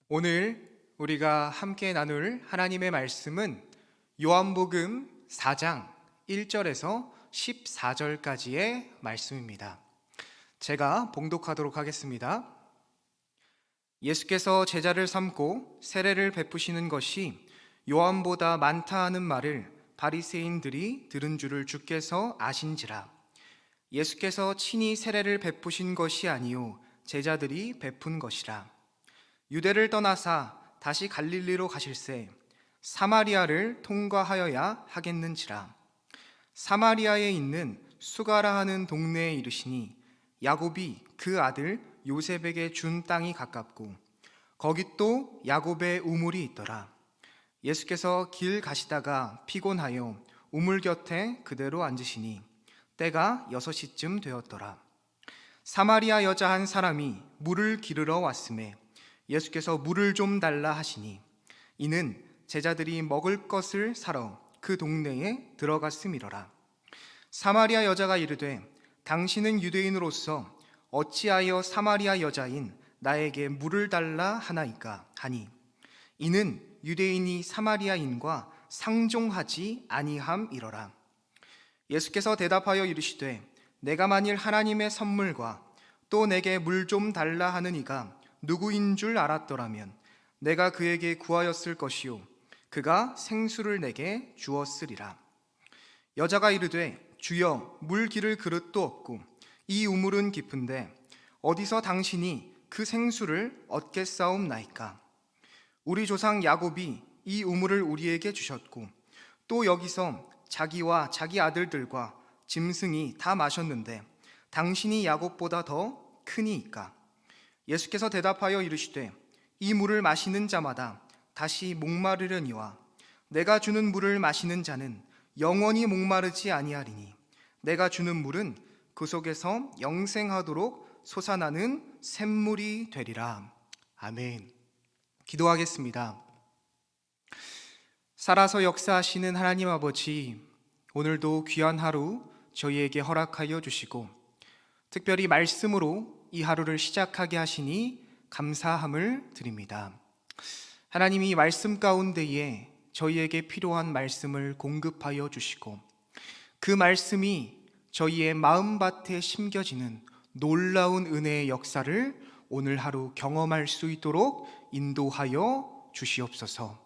오늘 우리가 함께 나눌 하나님의 말씀은 요한복음 4장 1절에서 14절까지의 말씀입니다. 제가 봉독하도록 하겠습니다. 예수께서 제자를 삼고 세례를 베푸시는 것이 요한보다 많다 하는 말을 바리새인들이 들은 줄을 주께서 아신지라. 예수께서 친히 세례를 베푸신 것이 아니요 제자들이 베푼 것이라. 유대를 떠나사 다시 갈릴리로 가실새 사마리아를 통과하여야 하겠는지라. 사마리아에 있는 수가라 하는 동네에 이르시니 야곱이 그 아들 요셉에게 준 땅이 가깝고 거기 또 야곱의 우물이 있더라. 예수께서 길 가시다가 피곤하여 우물 곁에 그대로 앉으시니 때가 6시쯤 되었더라. 사마리아 여자 한 사람이 물을 기르러 왔음에 예수께서 물을 좀 달라 하시니 이는 제자들이 먹을 것을 사러 그 동네에 들어갔음이러라. 사마리아 여자가 이르되 당신은 유대인으로서 어찌하여 사마리아 여자인 나에게 물을 달라 하나이까 하니 이는 유대인이 사마리아인과 상종하지 아니함이러라. 예수께서 대답하여 이르시되 내가 만일 하나님의 선물과 또 내게 물 좀 달라 하는 이가 누구인 줄 알았더라면 내가 그에게 구하였을 것이요 그가 생수를 내게 주었으리라. 여자가 이르되 주여 물 기를 그릇도 없고 이 우물은 깊은데 어디서 당신이 그 생수를 얻겠사옵나이까. 우리 조상 야곱이 이 우물을 우리에게 주셨고 또 여기서 자기와 자기 아들들과 짐승이 다 마셨는데 당신이 야곱보다 더 크니이까. 예수께서 대답하여 이르시되 이 물을 마시는 자마다 다시 목마르려니와 내가 주는 물을 마시는 자는 영원히 목마르지 아니하리니 내가 주는 물은 그 속에서 영생하도록 솟아나는 샘물이 되리라. 아멘. 기도하겠습니다. 살아서 역사하시는 하나님 아버지, 오늘도 귀한 하루 저희에게 허락하여 주시고 특별히 말씀으로 이 하루를 시작하게 하시니 감사함을 드립니다. 하나님이 말씀 가운데에 저희에게 필요한 말씀을 공급하여 주시고 그 말씀이 저희의 마음밭에 심겨지는 놀라운 은혜의 역사를 오늘 하루 경험할 수 있도록 인도하여 주시옵소서.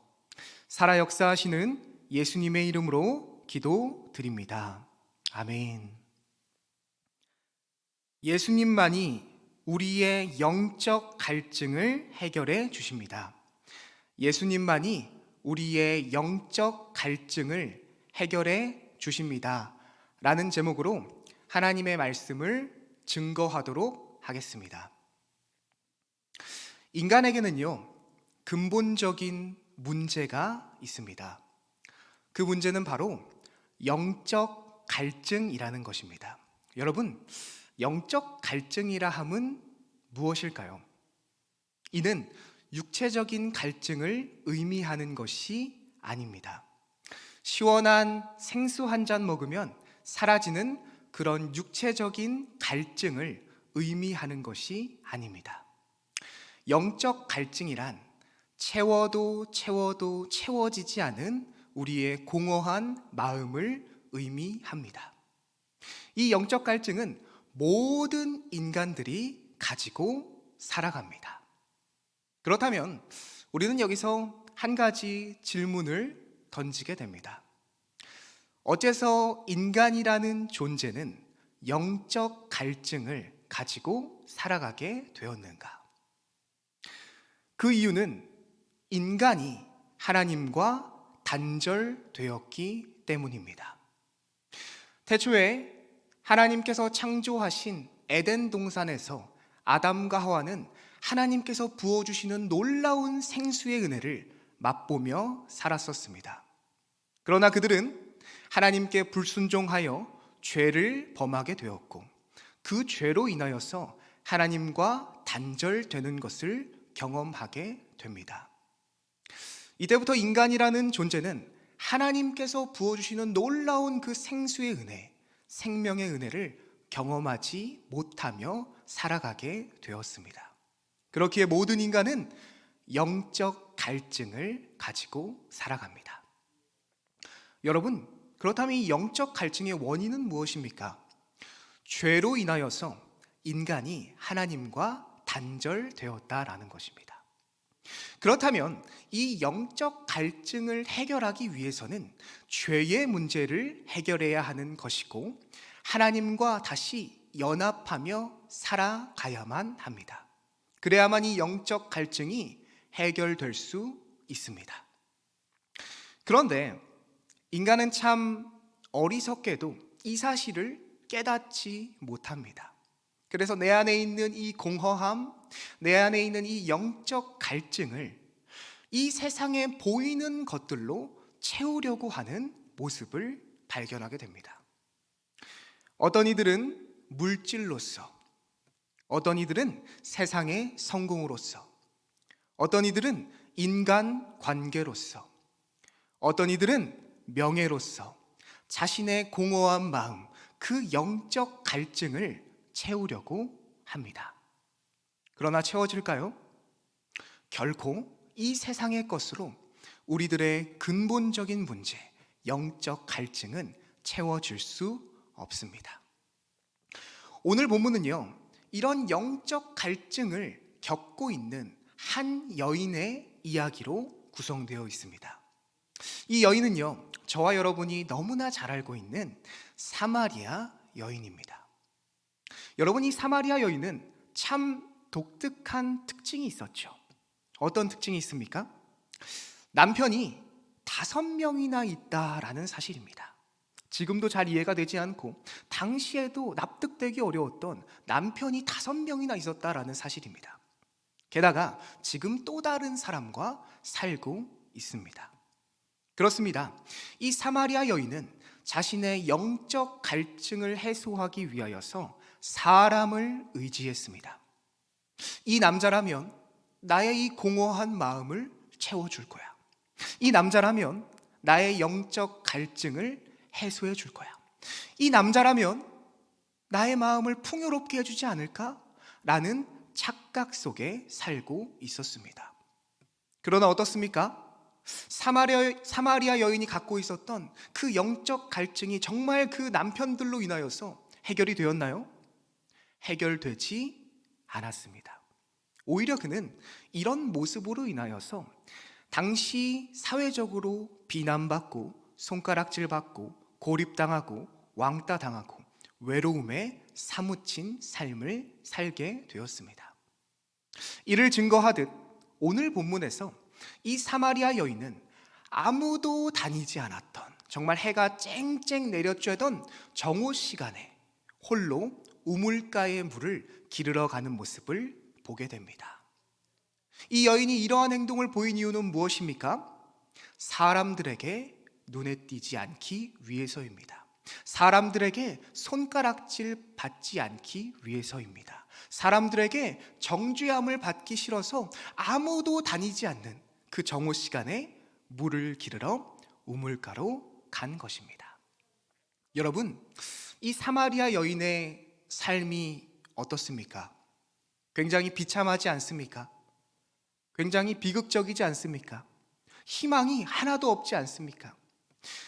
살아 역사하시는 예수님의 이름으로 기도드립니다. 아멘. 예수님만이 우리의 영적 갈증을 해결해 주십니다. 예수님만이 우리의 영적 갈증을 해결해 주십니다. 라는 제목으로 하나님의 말씀을 증거하도록 하겠습니다. 인간에게는요, 근본적인 문제가 있습니다. 그 문제는 바로 영적 갈증이라는 것입니다. 여러분, 영적 갈증이라 함은 무엇일까요? 이는 육체적인 갈증을 의미하는 것이 아닙니다. 시원한 생수 한 잔 먹으면 사라지는 그런 육체적인 갈증을 의미하는 것이 아닙니다. 영적 갈증이란 채워도 채워지지 않은 우리의 공허한 마음을 의미합니다. 이 영적 갈증은 모든 인간들이 가지고 살아갑니다. 그렇다면 우리는 여기서 한 가지 질문을 던지게 됩니다. 어째서 인간이라는 존재는 영적 갈증을 가지고 살아가게 되었는가? 그 이유는 인간이 하나님과 단절되었기 때문입니다. 태초에 하나님께서 창조하신 에덴 동산에서 아담과 하와는 하나님께서 부어주시는 놀라운 생수의 은혜를 맛보며 살았었습니다. 그러나 그들은 하나님께 불순종하여 죄를 범하게 되었고 그 죄로 인하여서 하나님과 단절되는 것을 경험하게 됩니다. 이때부터 인간이라는 존재는 하나님께서 부어주시는 놀라운 그 생수의 은혜, 생명의 은혜를 경험하지 못하며 살아가게 되었습니다. 그렇기에 모든 인간은 영적 갈증을 가지고 살아갑니다. 여러분, 그렇다면 이 영적 갈증의 원인은 무엇입니까? 죄로 인하여서 인간이 하나님과 단절되었다라는 것입니다. 그렇다면 이 영적 갈증을 해결하기 위해서는 죄의 문제를 해결해야 하는 것이고 하나님과 다시 연합하며 살아가야만 합니다. 그래야만 이 영적 갈증이 해결될 수 있습니다. 그런데 인간은 참 어리석게도 이 사실을 깨닫지 못합니다. 그래서 내 안에 있는 이 공허함, 내 안에 있는 이 영적 갈증을 이 세상에 보이는 것들로 채우려고 하는 모습을 발견하게 됩니다. 어떤 이들은 물질로서, 어떤 이들은 세상의 성공으로서, 어떤 이들은 인간 관계로서, 어떤 이들은 명예로서 자신의 공허한 마음, 그 영적 갈증을 채우려고 합니다. 그러나 채워질까요? 결코 이 세상의 것으로 우리들의 근본적인 문제, 영적 갈증은 채워질 수 없습니다. 오늘 본문은요, 이런 영적 갈증을 겪고 있는 한 여인의 이야기로 구성되어 있습니다. 이 여인은요, 저와 여러분이 너무나 잘 알고 있는 사마리아 여인입니다. 여러분, 이 사마리아 여인은 참 독특한 특징이 있었죠. 어떤 특징이 있습니까? 남편이 5명이나 있다라는 사실입니다. 지금도 잘 이해가 되지 않고 당시에도 납득되기 어려웠던 남편이 5명이나 있었다라는 사실입니다. 게다가 지금 또 다른 사람과 살고 있습니다. 그렇습니다. 이 사마리아 여인은 자신의 영적 갈증을 해소하기 위하여서 사람을 의지했습니다. 이 남자라면 나의 이 공허한 마음을 채워줄 거야. 이 남자라면 나의 영적 갈증을 해소해 줄 거야. 이 남자라면 나의 마음을 풍요롭게 해주지 않을까? 라는 착각 속에 살고 있었습니다. 그러나 어떻습니까? 사마리아 여인이 갖고 있었던 그 영적 갈증이 정말 그 남편들로 인하여서 해결이 되었나요? 해결되지 않았습니다. 오히려 그는 이런 모습으로 인하여서 당시 사회적으로 비난받고 손가락질받고 고립당하고 왕따당하고 외로움에 사무친 삶을 살게 되었습니다. 이를 증거하듯 오늘 본문에서 이 사마리아 여인은 아무도 다니지 않았던, 정말 해가 쨍쨍 내려쬐던 정오 시간에 홀로 우물가의 물을 기르러 가는 모습을 보게 됩니다. 이 여인이 이러한 행동을 보인 이유는 무엇입니까? 사람들에게 눈에 띄지 않기 위해서입니다. 사람들에게 손가락질 받지 않기 위해서입니다. 사람들에게 정죄함을 받기 싫어서 아무도 다니지 않는 그 정오 시간에 물을 기르러 우물가로 간 것입니다. 여러분, 이 사마리아 여인의 삶이 어떻습니까? 굉장히 비참하지 않습니까? 굉장히 비극적이지 않습니까? 희망이 하나도 없지 않습니까?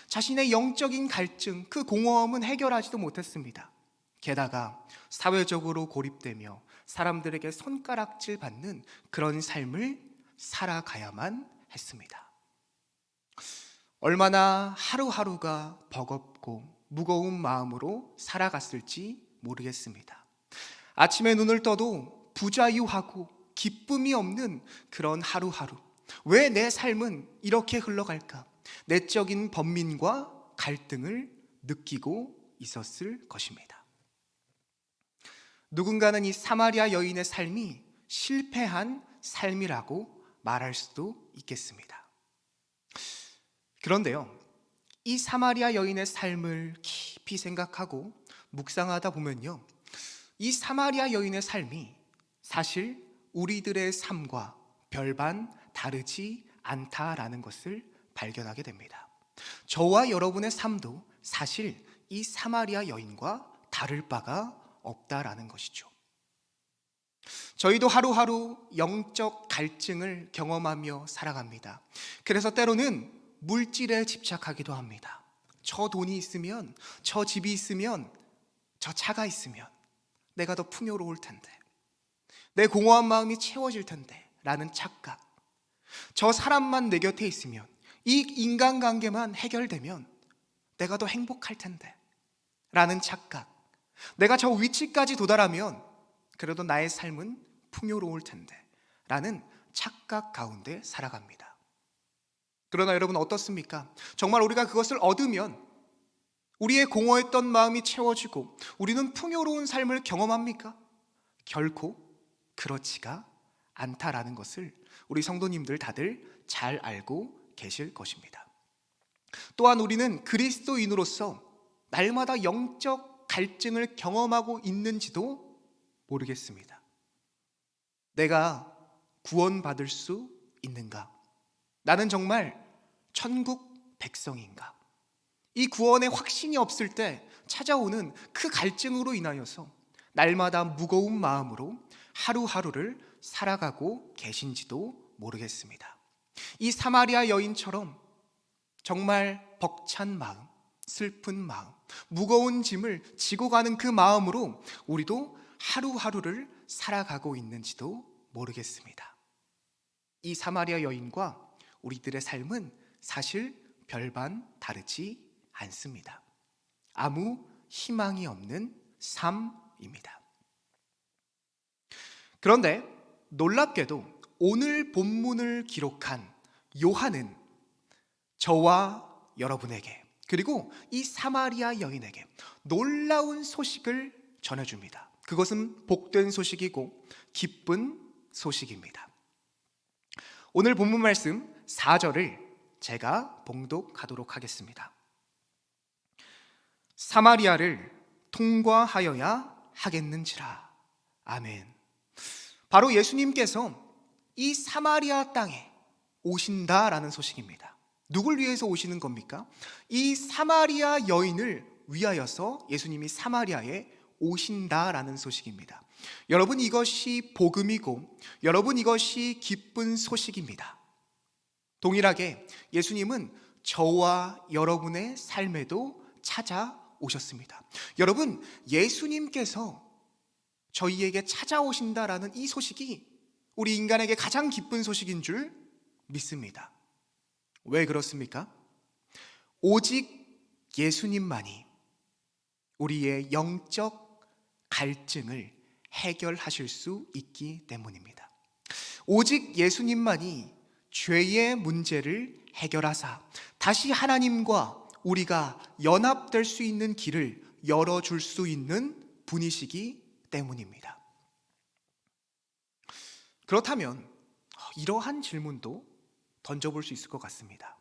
자신의 영적인 갈증, 그 공허함은 해결하지도 못했습니다. 게다가 사회적으로 고립되며 사람들에게 손가락질 받는 그런 삶을 살아가야만 했습니다. 얼마나 하루하루가 버겁고 무거운 마음으로 살아갔을지 모르겠습니다. 아침에 눈을 떠도 부자유하고 기쁨이 없는 그런 하루하루. 왜 내 삶은 이렇게 흘러갈까? 내적인 번민과 갈등을 느끼고 있었을 것입니다. 누군가는 이 사마리아 여인의 삶이 실패한 삶이라고 말할 수도 있겠습니다. 그런데요, 이 사마리아 여인의 삶을 깊이 생각하고 묵상하다 보면요, 이 사마리아 여인의 삶이 사실 우리들의 삶과 별반 다르지 않다라는 것을 발견하게 됩니다. 저와 여러분의 삶도 사실 이 사마리아 여인과 다를 바가 없다라는 것이죠. 저희도 하루하루 영적 갈증을 경험하며 살아갑니다. 그래서 때로는 물질에 집착하기도 합니다. 저 돈이 있으면, 저 집이 있으면, 저 차가 있으면 내가 더 풍요로울 텐데, 내 공허한 마음이 채워질 텐데 라는 착각, 저 사람만 내 곁에 있으면, 이 인간관계만 해결되면 내가 더 행복할 텐데 라는 착각, 내가 저 위치까지 도달하면 그래도 나의 삶은 풍요로울 텐데 라는 착각 가운데 살아갑니다. 그러나 여러분 어떻습니까? 정말 우리가 그것을 얻으면 우리의 공허했던 마음이 채워지고 우리는 풍요로운 삶을 경험합니까? 결코 그렇지가 않다라는 것을 우리 성도님들 다들 잘 알고 계실 것입니다. 또한 우리는 그리스도인으로서 날마다 영적 갈증을 경험하고 있는지도 모르겠습니다. 내가 구원받을 수 있는가? 나는 정말 천국 백성인가? 이 구원의 확신이 없을 때 찾아오는 그 갈증으로 인하여서 날마다 무거운 마음으로 하루하루를 살아가고 계신지도 모르겠습니다. 이 사마리아 여인처럼 정말 벅찬 마음, 슬픈 마음, 무거운 짐을 지고 가는 그 마음으로 우리도 하루하루를 살아가고 있는지도 모르겠습니다. 이 사마리아 여인과 우리들의 삶은 사실 별반 다르지 않습니다. 아무 희망이 없는 삶입니다. 그런데 놀랍게도 오늘 본문을 기록한 요한은 저와 여러분에게, 그리고 이 사마리아 여인에게 놀라운 소식을 전해줍니다. 그것은 복된 소식이고 기쁜 소식입니다. 오늘 본문 말씀 4절을 제가 봉독하도록 하겠습니다. 사마리아를 통과하여야 하겠는지라. 아멘. 바로 예수님께서 이 사마리아 땅에 오신다라는 소식입니다. 누굴 위해서 오시는 겁니까? 이 사마리아 여인을 위하여서 예수님이 사마리아에 오신다라는 소식입니다. 여러분, 이것이 복음이고 여러분, 이것이 기쁜 소식입니다. 동일하게 예수님은 저와 여러분의 삶에도 찾아오셨습니다. 여러분, 예수님께서 저희에게 찾아오신다라는 이 소식이 우리 인간에게 가장 기쁜 소식인 줄 믿습니다. 왜 그렇습니까? 오직 예수님만이 우리의 영적 갈증을 해결하실 수 있기 때문입니다. 오직 예수님만이 죄의 문제를 해결하사 다시 하나님과 우리가 연합될 수 있는 길을 열어줄 수 있는 분이시기 때문입니다. 그렇다면 이러한 질문도 던져볼 수 있을 것 같습니다.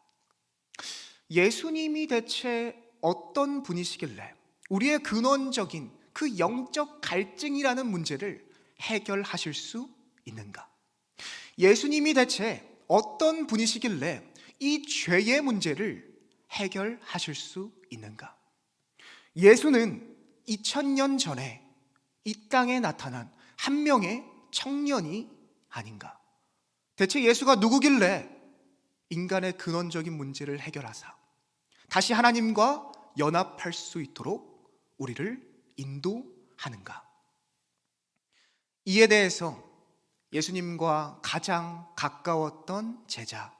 예수님이 대체 어떤 분이시길래 우리의 근원적인 그 영적 갈증이라는 문제를 해결하실 수 있는가? 예수님이 대체 어떤 분이시길래 이 죄의 문제를 해결하실 수 있는가? 예수는 2000년 전에 이 땅에 나타난 한 명의 청년이 아닌가? 대체 예수가 누구길래 인간의 근원적인 문제를 해결하사 다시 하나님과 연합할 수 있도록 우리를 인도하는가? 이에 대해서 예수님과 가장 가까웠던 제자,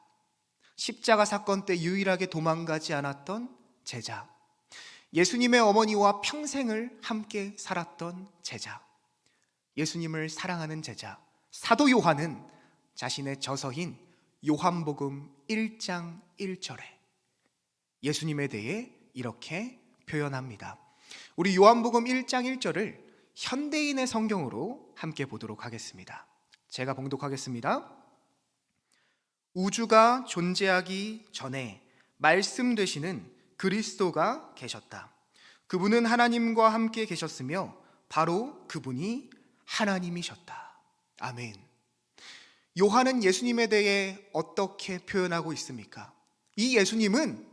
십자가 사건 때 유일하게 도망가지 않았던 제자, 예수님의 어머니와 평생을 함께 살았던 제자, 예수님을 사랑하는 제자 사도 요한은 자신의 저서인 요한복음 1장 1절에 예수님에 대해 이렇게 표현합니다. 우리 요한복음 1장 1절을 현대인의 성경으로 함께 보도록 하겠습니다. 제가 봉독하겠습니다. 우주가 존재하기 전에 말씀 되시는 그리스도가 계셨다. 그분은 하나님과 함께 계셨으며 바로 그분이 하나님이셨다. 아멘. 요한은 예수님에 대해 어떻게 표현하고 있습니까? 이 예수님은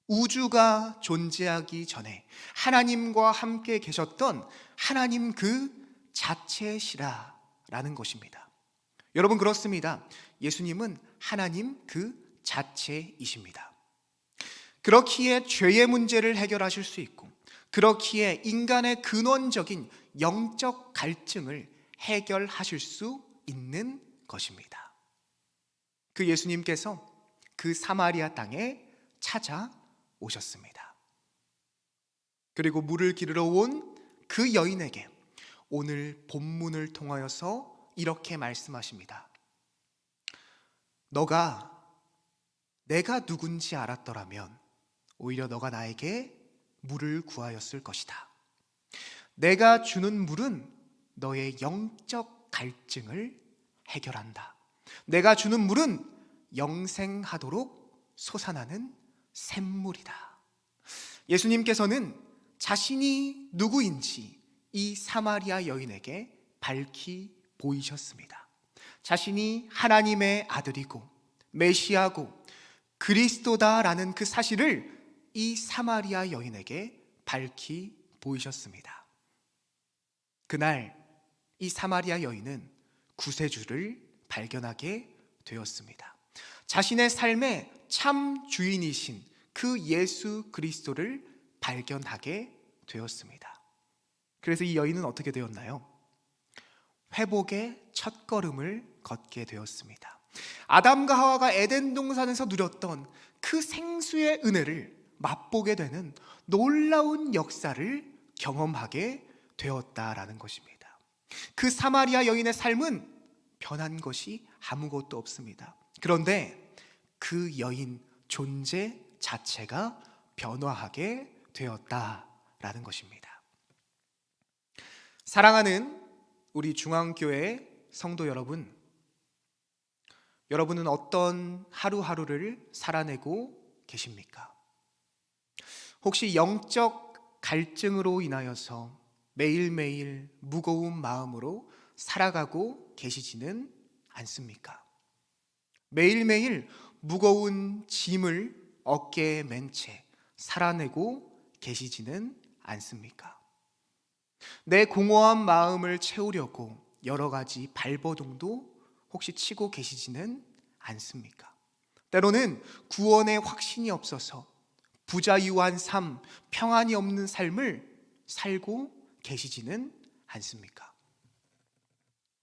우주가 존재하기 전에 하나님과 함께 계셨던 하나님 그 자체시라라는 것입니다. 여러분, 그렇습니다. 예수님은 하나님 그 자체이십니다. 그렇기에 죄의 문제를 해결하실 수 있고, 그렇기에 인간의 근원적인 영적 갈증을 해결하실 수 있는 것입니다. 그 예수님께서 그 사마리아 땅에 찾아오셨습니다. 그리고 물을 기르러 온 그 여인에게 오늘 본문을 통하여서 이렇게 말씀하십니다. 내가 누군지 알았더라면 오히려 너가 나에게 물을 구하였을 것이다. 내가 주는 물은 너의 영적 갈증을 해결한다. 내가 주는 물은 영생하도록 솟아나는 샘물이다. 예수님께서는 자신이 누구인지 이 사마리아 여인에게 밝히 보이셨습니다. 자신이 하나님의 아들이고 메시아고 그리스도다라는 그 사실을 이 사마리아 여인에게 밝히 보이셨습니다. 그날 이 사마리아 여인은 구세주를 발견하게 되었습니다. 자신의 삶의 참 주인이신 그 예수 그리스도를 발견하게 되었습니다. 그래서 이 여인은 어떻게 되었나요? 회복의 첫걸음을 걷게 되었습니다. 아담과 하와가 에덴 동산에서 누렸던 그 생수의 은혜를 맛보게 되는 놀라운 역사를 경험하게 되었다라는 것입니다. 그 사마리아 여인의 삶은 변한 것이 아무것도 없습니다. 그런데 그 여인 존재 자체가 변화하게 되었다라는 것입니다. 사랑하는 우리 중앙교회 성도 여러분, 여러분은 어떤 하루하루를 살아내고 계십니까? 혹시 영적 갈증으로 인하여서 매일매일 무거운 마음으로 살아가고 계시지는 않습니까? 매일매일 무거운 짐을 어깨에 맨 채 살아내고 계시지는 않습니까? 내 공허한 마음을 채우려고 여러 가지 발버둥도 혹시 치고 계시지는 않습니까? 때로는 구원의 확신이 없어서 부자유한 삶, 평안이 없는 삶을 살고 계시지는 않습니까?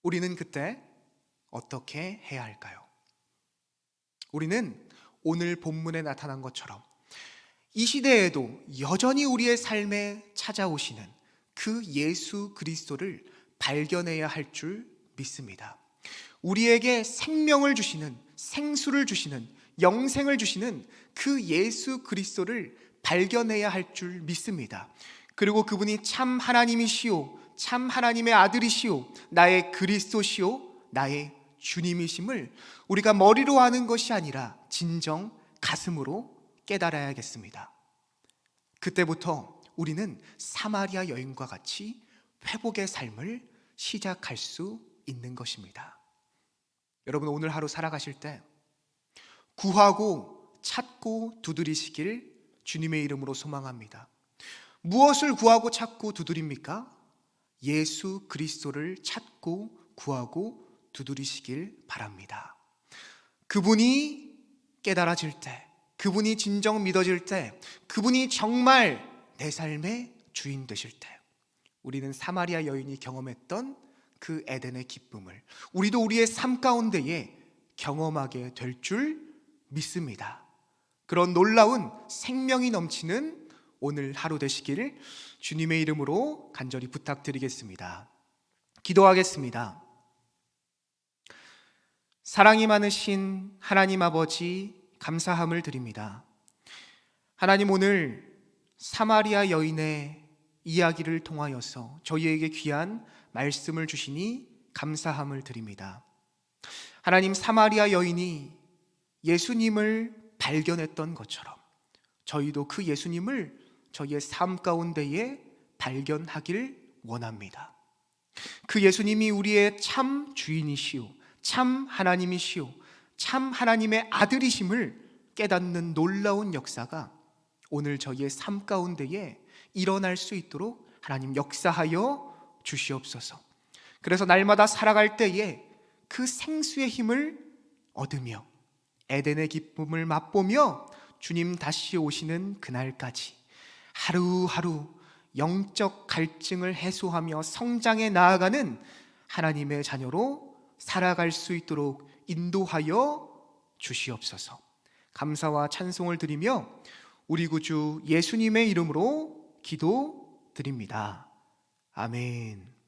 우리는 그때 어떻게 해야 할까요? 우리는 오늘 본문에 나타난 것처럼 이 시대에도 여전히 우리의 삶에 찾아오시는 그 예수 그리스도를 발견해야 할 줄 믿습니다. 우리에게 생명을 주시는, 생수를 주시는, 영생을 주시는 그 예수 그리스도를 발견해야 할 줄 믿습니다. 그리고 그분이 참 하나님이시오, 참 하나님의 아들이시오, 나의 그리스도시오, 나의 주님이심을 우리가 머리로 아는 것이 아니라 진정 가슴으로 깨달아야겠습니다. 그때부터 우리는 사마리아 여인과 같이 회복의 삶을 시작할 수 있는 것입니다. 여러분, 오늘 하루 살아가실 때 구하고 찾고 두드리시길 주님의 이름으로 소망합니다. 무엇을 구하고 찾고 두드립니까? 예수 그리스도를 찾고 구하고 두드리시길 바랍니다. 그분이 깨달아질 때, 그분이 진정 믿어질 때, 그분이 정말 내 삶의 주인 되실 때, 우리는 사마리아 여인이 경험했던 그 에덴의 기쁨을 우리도 우리의 삶 가운데에 경험하게 될 줄 믿습니다. 그런 놀라운 생명이 넘치는 오늘 하루 되시기를 주님의 이름으로 간절히 부탁드리겠습니다. 기도하겠습니다. 사랑이 많으신 하나님 아버지, 감사함을 드립니다. 하나님, 오늘 사마리아 여인의 이야기를 통하여서 저희에게 귀한 말씀을 주시니 감사함을 드립니다. 하나님, 사마리아 여인이 예수님을 발견했던 것처럼 저희도 그 예수님을 저희의 삶 가운데에 발견하길 원합니다. 그 예수님이 우리의 참 주인이시오, 참 하나님이시오, 참 하나님의 아들이심을 깨닫는 놀라운 역사가 오늘 저희의 삶 가운데에 일어날 수 있도록 하나님 역사하여 주시옵소서. 그래서 날마다 살아갈 때에 그 생수의 힘을 얻으며 에덴의 기쁨을 맛보며 주님 다시 오시는 그날까지 하루하루 영적 갈증을 해소하며 성장해 나아가는 하나님의 자녀로 살아갈 수 있도록 인도하여 주시옵소서. 감사와 찬송을 드리며 우리 구주 예수님의 이름으로 기도드립니다. 아멘.